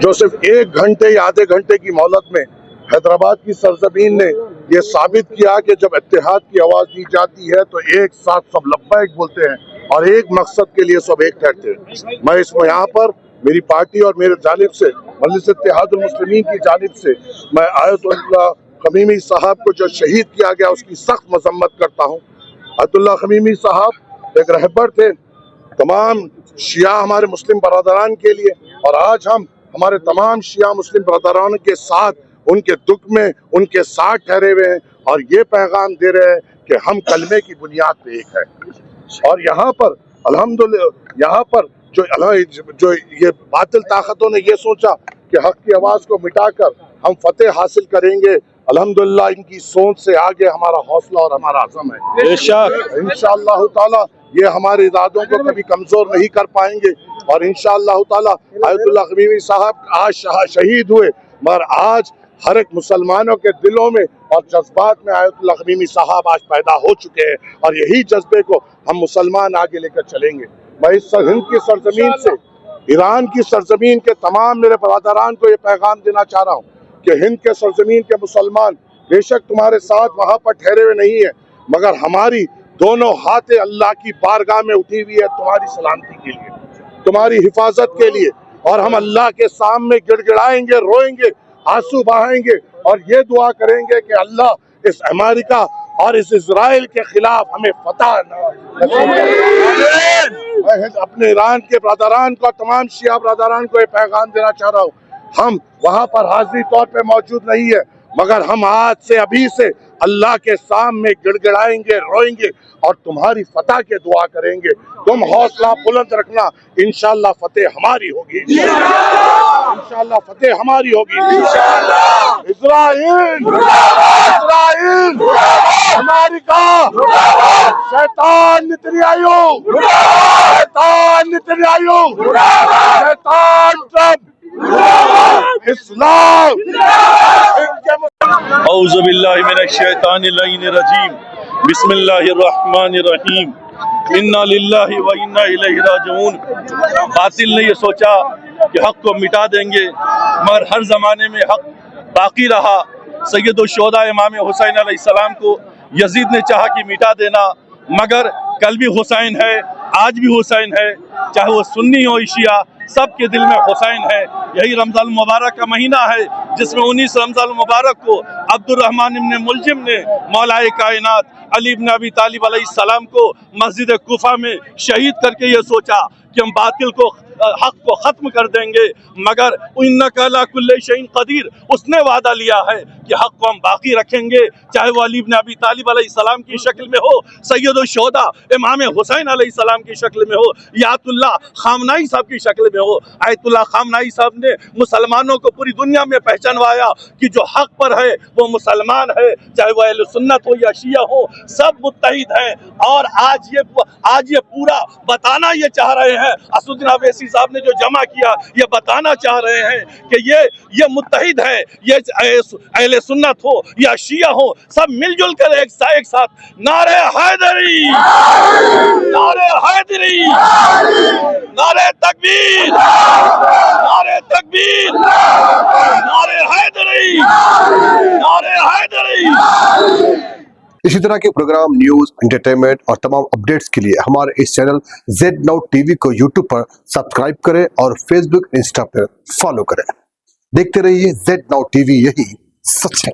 जो सिर्फ 1 घंटे या आधे घंटे की मोहलत में हैदराबाद की सरजमीन ने ये साबित किया कि जब इत्तेहाद की आवाज़ दी जाती है तो एक साथ सब लब्बैक बोलते हैं और एक मकसद के लिए सब एक ठहरते हैं। मैं इसमें यहाँ पर मेरी पार्टी और मेरे जानिब से मजलिस इत्तेहादुल मुस्लिमीन की जानिब से मैं आयतुल्लाह खमीमी साहब को जो शहीद किया गया उसकी सख्त मजम्मत करता हूँ। आयतुल्लाह खमीमी साहब एक रहबर थे तमाम शिया हमारे मुस्लिम बरादरान के लिए, और आज हम हमारे तमाम शिया मुस्लिम बरादरान के साथ उनके दुख में उनके साथ ठहरे हुए हैं और ये पैगाम दे रहे हैं कि हम कलमे की बुनियाद पे एक है। और यहाँ पर अल्हम्दुलिल्लाह यहाँ पर जो ये बातिल ताकतों ने ये सोचा कि हक की आवाज़ को मिटाकर हम फतेह हासिल करेंगे, अल्हम्दुलिल्लाह इनकी सोच से आगे हमारा हौसला और हमारा अज़म है। इंशाअल्लाह ताला ये हमारे इरादों को कभी कमज़ोर नहीं कर पाएंगे और इंशाअल्लाह ताला आयतुल्लाह खमीमी साहब आज शहीद हुए, मगर आज हर एक मुसलमानों के दिलों में और जज्बात में आयतुल्लाह खमीमी साहब आज पैदा हो चुके हैं और यही जज्बे को हम मुसलमान आगे लेकर चलेंगे। मैं इस हिंद की सरजमीन से ईरान की सरजमीन के तमाम मेरे बरादरान को ये पैगाम देना चाह रहा हूँ कि हिंद के सरजमीन के मुसलमान बेशक तुम्हारे साथ वहाँ पर ठहरे हुए नहीं है, मगर हमारी दोनों हाथें अल्लाह की बारगाह में उठी हुई है तुम्हारी सलामती के लिए, तुम्हारी हिफाजत के लिए, और हम अल्लाह के सामने गिड़गिड़ाएंगे, रोएंगे, आंसू बहाएंगे और ये दुआ करेंगे कि अल्लाह इस अमेरिका और इस इजराइल के खिलाफ हमें फतह मैं अपने ईरान के बरादरान को, तमाम शिया बरादरान को ये पैगाम देना चाह रहा हूँ, हम वहाँ पर हाजिरी तौर पे मौजूद नहीं है, मगर हम आज से अभी से अल्लाह के सामने गिड़गिड़ाएंगे, रोएंगे और तुम्हारी फतह के दुआ करेंगे। तुम हौसला बुलंद रखना, इंशाअल्लाह फतेह हमारी होगी, इंशाअल्लाह फतेह हमारी होगी। इज़राइल इज़राइल अमेरिका शैतान नेतन्याहू शैतान नेतन्याहू शैतान ट्रंप इस्लाम औज़ु बिल्लाहि मिनश शैतानिर रजीम बिस्मिल्लाहिर रहमानिर रहीम इन्ना लिल्लाहि व इन्ना इलैहि राजिऊन। बातिल ने ये सोचा कि हक को मिटा देंगे, मगर हर ज़माने में हक बाकी रहा। सैयदुल शुहदा इमाम हुसैन अलैहिस्सलाम को यजीद ने चाहा कि मिटा देना, मगर कल भी हुसैन है, आज भी हुसैन है, चाहे वो सुन्नी हो शिया, सबके दिल में हुसैन है। यही रमज़ान मुबारक का महीना है जिसमें 19 रमज़ान मुबारक को अब्दुर्रहमान इब्न मुलजिम ने मौलाए कायनात अली इब्न अबी तालिब अलैहिस्सलाम को मस्जिद कुफा में शहीद करके ये सोचा कि हम बातिल को हक को ख़त्म कर देंगे, मगर इन्नका अला कुल्लि शैइन क़दीर, उसने वादा लिया है कि हक को हम बाकी रखेंगे, चाहे वो अली इब्न अबी तालिब अलैहिस्सलाम की शक्ल में हो, सैयदुल शुहदा इमाम हुसैन अलैहिस्सलाम की शक्ल में हो, या आयतुल्लाह खामनाई साहब की शक्ल में हो। आयतुल्लाह खामनाई साहब ने मुसलमानों को पूरी दुनिया में पहचानवाया कि जो हक पर है वो मुसलमान है, चाहे वो अहले सुन्नत हो या शिया हो, सब मुत्तहिद हैं। और आज ये पूरा बताना ये चाह रहे हैं, असदुद्दीन अवैसी साहब ने जो जमा किया, ये बताना चाह रहे हैं कि ये मुत्तहिद है, ये अहले सुन्नत हो या शिया हो, सब मिलजुल कर एक साथ नारे हैदरी नारे हैदरी नारे तकबीर नारे तकबीर नारे हैदरी नारे हैदरी। इसी तरह के प्रोग्राम, न्यूज़, एंटरटेनमेंट और तमाम अपडेट्स के लिए हमारे इस चैनल ZNow TV को YouTube पर सब्सक्राइब करें और Facebook, इंस्टा पर फॉलो करें। देखते रहिए ZNow TV, यही सच है।